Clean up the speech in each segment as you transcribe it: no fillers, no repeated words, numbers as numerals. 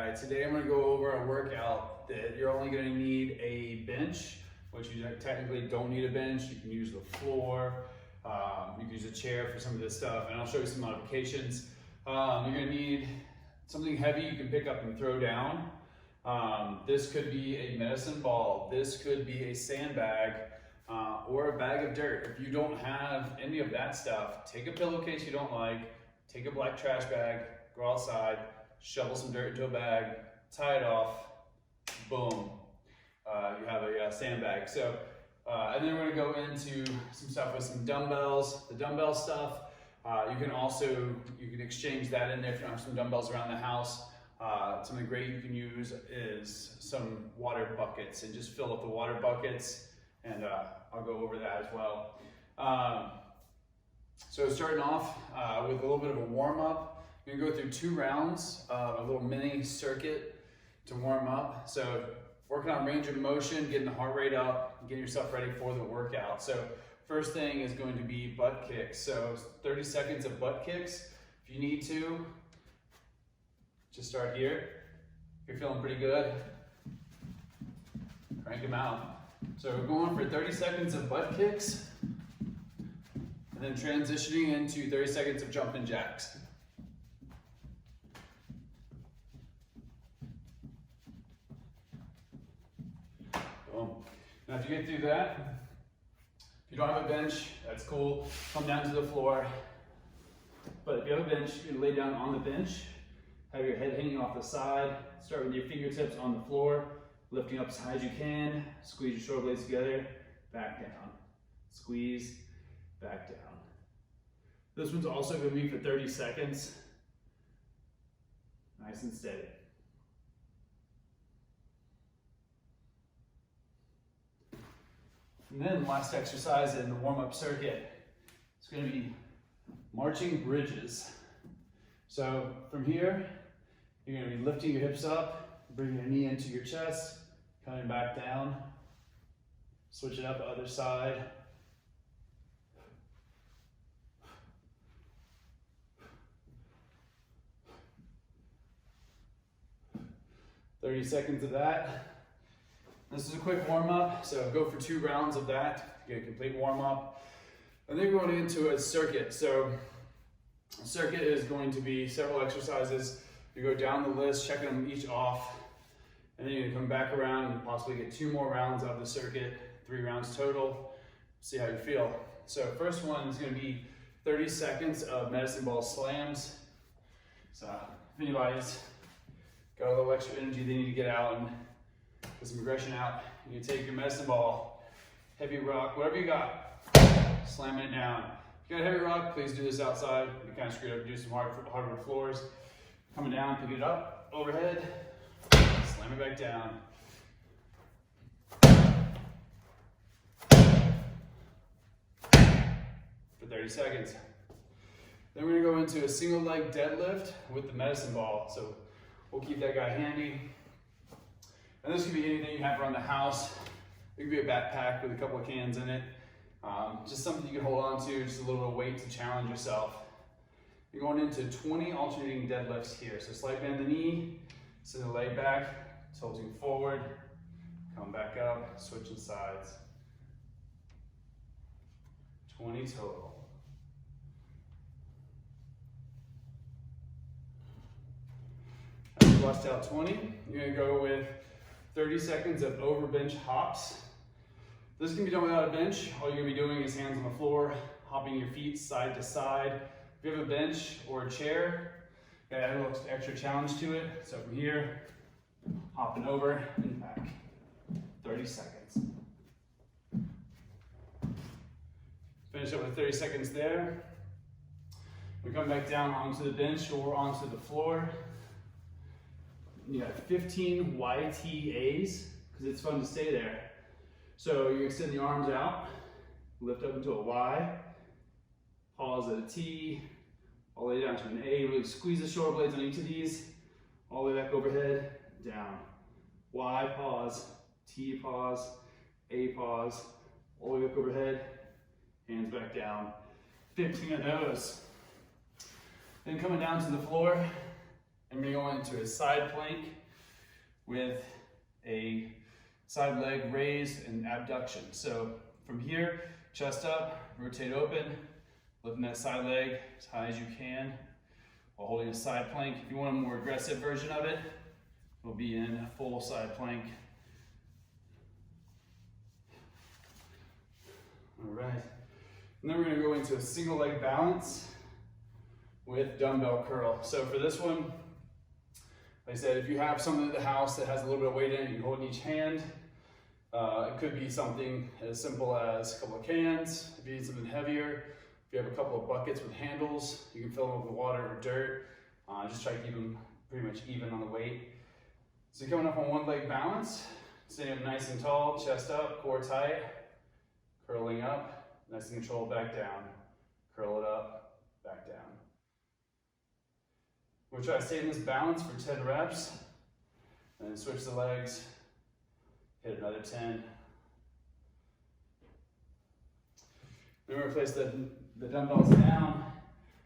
Alright, today I'm going to go over a workout that you're only going to need a bench, which you technically don't need a bench. You can use the floor, you can use a chair for some of this stuff, and I'll show you some modifications. You're going to need something heavy you can pick up and throw down. This could be a medicine ball, this could be a sandbag, or a bag of dirt. If you don't have any of that stuff, take a pillowcase you don't like, take a black trash bag, go outside, shovel some dirt into a bag, tie it off, boom, you have a sandbag. So, and then we're gonna go into some stuff with some dumbbells. The dumbbell stuff, you can exchange that in there if you don't have some dumbbells around the house. Something great you can use is some water buckets, and just fill up the water buckets, and I'll go over that as well. So starting off with a little bit of a warm up. You're gonna go through 2 rounds, a little mini circuit to warm up. So working on range of motion, getting the heart rate up, getting yourself ready for the workout. So first thing is going to be butt kicks. So 30 seconds of butt kicks. If you need to, just start here. If you're feeling pretty good, crank them out. So we're going for 30 seconds of butt kicks, and then transitioning into 30 seconds of jumping jacks. Boom. Now if you get through that, if you don't have a bench, that's cool. Come down to the floor. But if you have a bench, you can lay down on the bench, have your head hanging off the side, start with your fingertips on the floor, lifting up as high as you can, squeeze your shoulder blades together, back down, squeeze, back down. This one's also going to be for 30 seconds, nice and steady. And then last exercise in the warm-up circuit, it's going to be marching bridges. So from here, you're going to be lifting your hips up, bringing your knee into your chest, coming back down, switch it up the other side. "30 seconds of that. This is a quick warm up, so go for 2 rounds of that, get a complete warm up. And then going into a circuit. So a circuit is going to be several exercises. You go down the list, checking them each off, and then you come back around and possibly get 2 more rounds of the circuit, 3 rounds total. See how you feel. So first one is going to be 30 seconds of medicine ball slams. So if anybody's got a little extra energy they need to get out and get some aggression out, you take your medicine ball, heavy rock, whatever you got, slamming it down. If you got a heavy rock, please do this outside. You kind of screwed up, do some hardwood floors. Coming down, pick it up, overhead, slam it back down. For 30 seconds. Then we're gonna go into a single leg deadlift with the medicine ball. So we'll keep that guy handy. And this could be anything you have around the house. It could be a backpack with a couple of cans in it. Just something you can hold on to, just a little bit of weight to challenge yourself. You're going into 20 alternating deadlifts here. So slight bend the knee, send the leg back, tilting forward, come back up, switching sides. 20 total. After you bust out 20, you're gonna go with 30 seconds of over bench hops. This can be done without a bench. All you're gonna be doing is hands on the floor, hopping your feet side to side. If you have a bench or a chair, you gotta add a little extra challenge to it. So from here, hopping over and back. 30 seconds. Finish up with 30 seconds there. We come back down onto the bench or onto the floor. You got 15 YTAs, because it's fun to stay there. So you extend the arms out, lift up into a Y, pause at a T, all the way down to an A. Really squeeze the shoulder blades on each of these, all the way back overhead, down. Y, pause, T, pause, A, pause, all the way back overhead, hands back down. 15 of those. Then coming down to the floor, I'm gonna go into a side plank with a side leg raise and abduction. So from here, chest up, rotate open, lifting that side leg as high as you can while holding a side plank. If you want a more aggressive version of it, we'll be in a full side plank. All right, and then we're gonna go into a single leg balance with dumbbell curl. So for this one, like I said, if you have something at the house that has a little bit of weight in it, you can hold in each hand. It could be something as simple as a couple of cans. If you need something heavier, if you have a couple of buckets with handles, you can fill them with water or dirt. Just try to keep them pretty much even on the weight. So you're coming up on one leg balance, sitting up nice and tall, chest up, core tight, curling up, nice and controlled, back down, curl it up, back down. We'll try to stay in this balance for 10 reps, and then switch the legs, hit another 10. Then we'll place the dumbbells down.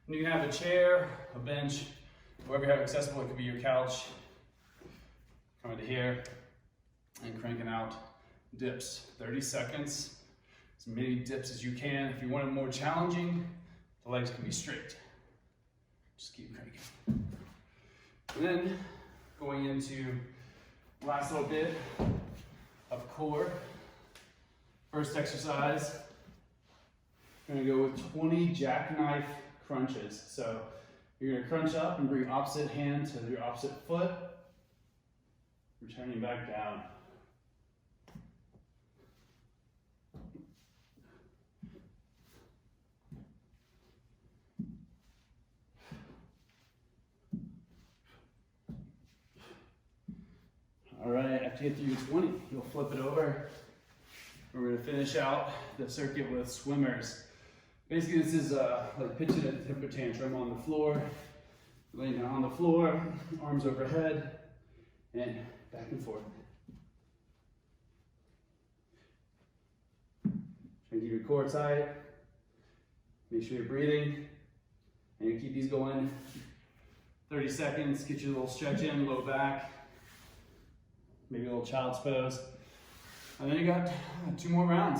And you can have a chair, a bench, wherever you have accessible. It could be your couch. Coming to here and cranking out dips. 30 seconds, as many dips as you can. If you want it more challenging, the legs can be straight. Just keep cranking. And then going into the last little bit of core. First exercise, I'm gonna go with 20 jackknife crunches. So you're gonna crunch up and bring opposite hand to your opposite foot, returning back down. All right, after you get through your 20, you'll flip it over. We're gonna finish out the circuit with swimmers. Basically, this is like pitching a temper tantrum on the floor, laying down on the floor, arms overhead, and back and forth. Try to keep your core tight. Make sure you're breathing, and you keep these going 30 seconds. Get your little stretch in, low back, maybe a little child's pose. And then you got 2 more rounds.